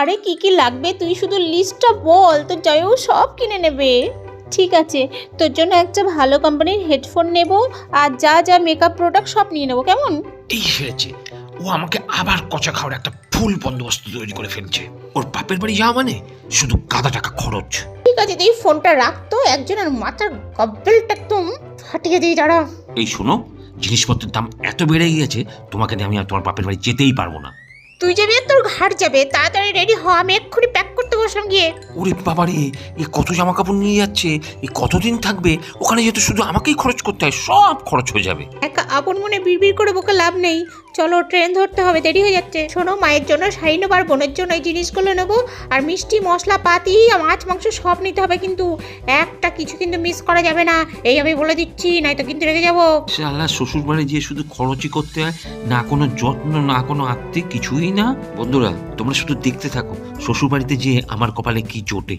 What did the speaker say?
আরে কি কি লাগবে তুই শুধু লিস্টটা বল, তো জয়ও সব কিনে নেবে। ঠিক আছে, তোর জন্য একটা ভালো কোম্পানির হেডফোন নেব, আর যা যা মেকআপ প্রোডাক্ট সব নিয়ে নেবো, কেমন? এই সেরেছে, ও আমাকে আবার কচা খাওয়ার একটা ফুল বন্দোবস্ত তৈরি করে ফেলছে। ওর বাপের বাড়ি যাওয়া মানে শুধু গাদা টাকা খরচ। ঠিক আছে, তুই ফোনটা রাখতো, একজনের মাথার গব্বেলটা একদম ফাটিয়ে দিই, দাঁড়া। এই শোনো, জিনিসপত্রের দাম এত বেড়ে গিয়েছে, তোমাকে নিয়ে আমি আর তোমার বাপের বাড়ি যেতেই পারবো না। তুই যাবি আর তোর ঘাট যাবে, তাড়াতাড়ি রেডি হ, আমি এক্ষুনি প্যাক করতে বসলাম গিয়ে। ওরে বাবারে, এ কত জামা কাপড় নিয়ে যাচ্ছে, এ কতদিন থাকবে ওখানে? যেহেতু শুধু আমাকেই খরচ করতে হয়, সব খরচ হয়ে যাবে। একা আপন মনে বিড়বিড় করে বকে লাভ নেই, চলো ট্রেন ধরতে হবে, দেরি হয়ে যাচ্ছে। শোনো, মায়ের জন্য শাড়ি নেবো আর বোনের জন্য এই জিনিসগুলো নেবো, আর মিষ্টি মশলা পাতি মাছ মাংস সব নিতে হবে, কিন্তু একটা কিছু কিন্তু মিস করা যাবে না, এই আমি বলে দিচ্ছি, নয়তো কিন্তু রেগে যাবো। শালা শ্বশুর বাড়ি গিয়ে শুধু খরচই করতে হয়, না কোনো যত্ন না কোনো আত্মীয় কিছুই না। বন্ধুরা তোমরা শুধু দেখতে থাকো শ্বশুর বাড়িতে যেয়ে আমার কপালে কি জোটে।